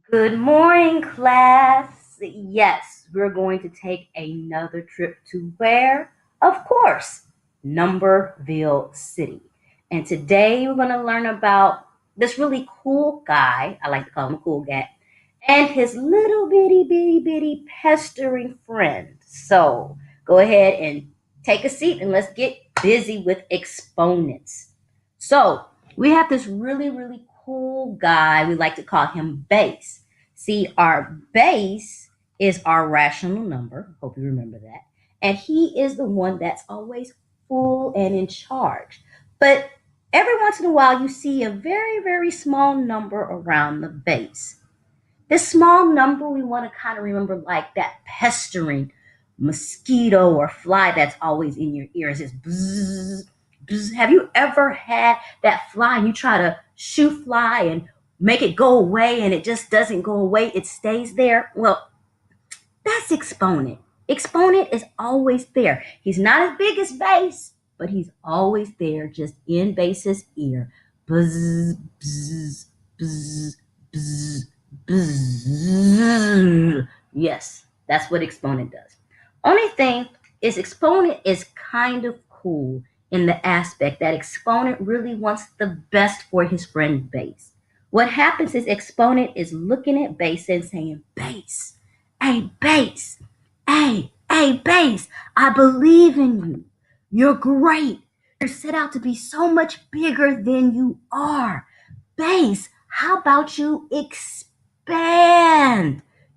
Good morning, class. Yes, we're going to take another trip to where? Of course, Numberville City. And today we're going to learn about this really cool guy. I like to call him a cool guy. And his little bitty pestering friend. So go ahead and take a seat and let's get busy with exponents. So we have this really cool guy. We like to call him base. See, our base is our rational number. Hope you remember that. And he is the one that's always full and in charge. But every once in a while, you see a very small number around the base. This small number, we want to kind of remember like that pestering mosquito or fly that's always in your ears. It's bzzz, bzzz. Have you ever had that fly and you try to shoo fly and make it go away and it just doesn't go away? It stays there. Well, that's exponent. Exponent is always there. He's not as big as base, but he's always there, just in base's ear. Buzz, buzz, buzz, buzz, buzz. Yes, that's what exponent does. Only thing is, exponent is kind of cool in the aspect that exponent really wants the best for his friend base. What happens is exponent is looking at base and saying, base, hey, base. Hey, base. I believe in you. You're great. You're set out to be so much bigger than you are. Base, how about you expand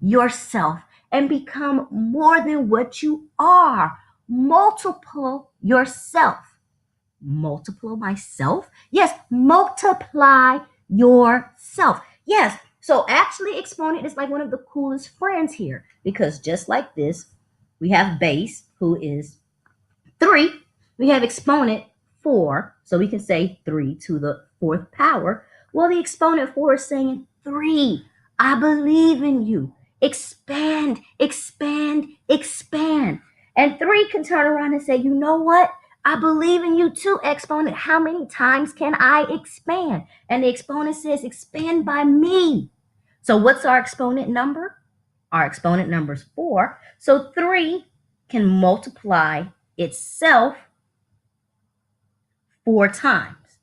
yourself and become more than what you are? Multiple yourself. Multiple myself? Yes, multiply yourself. Yes, so actually, exponent is like one of the coolest friends here because just like this, we have base, who is 3. We have exponent 4, so we can say 3 to the fourth power. Well, the exponent 4 is saying 3. I believe in you. Expand, expand, expand. And 3 can turn around and say, you know what? I believe in you too, exponent. How many times can I expand? And the exponent says, expand by me. So what's our exponent number? Our exponent number is 4. So 3 can multiply itself 4 times.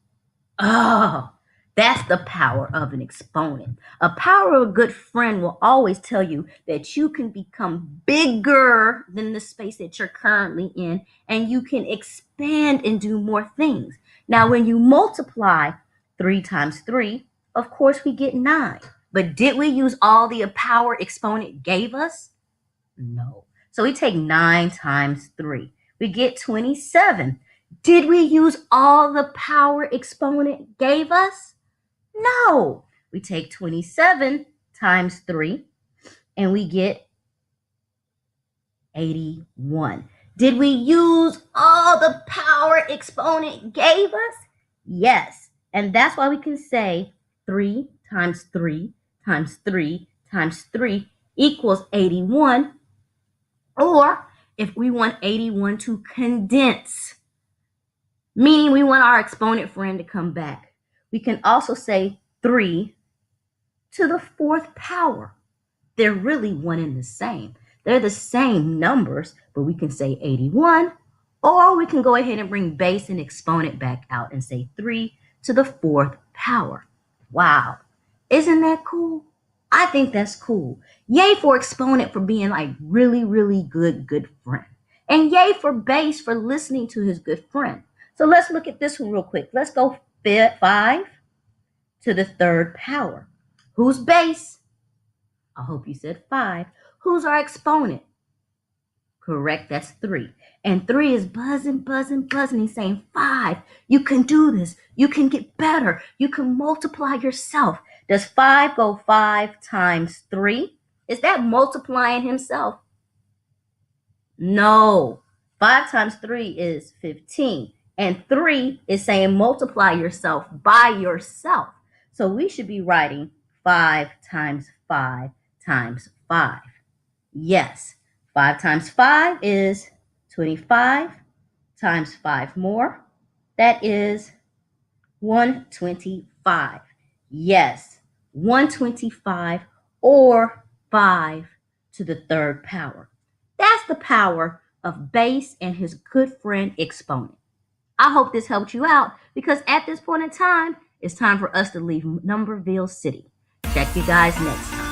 Oh, that's the power of an exponent. A power of a good friend will always tell you that you can become bigger than the space that you're currently in and you can expand and do more things. Now, when you multiply 3 times 3, of course, we get 9. But did we use all the power exponent gave us? No. So we take 9 times 3. We get 27. Did we use all the power exponent gave us? No. We take 27 times 3 and we get 81. Did we use all the power exponent gave us? Yes. And that's why we can say 3 times 3 times 3 times 3 equals 81. Or if we want 81 to condense, meaning we want our exponent friend to come back, we can also say 3 to the fourth power. They're really one and the same. They're the same numbers, but we can say 81, or we can go ahead and bring base and exponent back out and say 3 to the fourth power. Wow. Isn't that cool? I think that's cool. Yay for exponent for being like really good friend. And yay for base for listening to his good friend. So let's look at this one real quick. Let's go 5 to the third power. Who's base? I hope you said 5. Who's our exponent? Correct, that's 3. And 3 is buzzing. He's saying 5. You can do this. You can get better. You can multiply yourself. Does 5 go 5 times 3? Is that multiplying himself? No. 5 times 3 is 15. And 3 is saying multiply yourself by yourself. So we should be writing 5 times 5 times 5. Yes. 5 times 5 is 25 times 5 more. That is 125. Yes, 125 or 5 to the third power. That's the power of base and his good friend exponent. I hope this helped you out because at this point in time, it's time for us to leave Numberville City. Check you guys next time.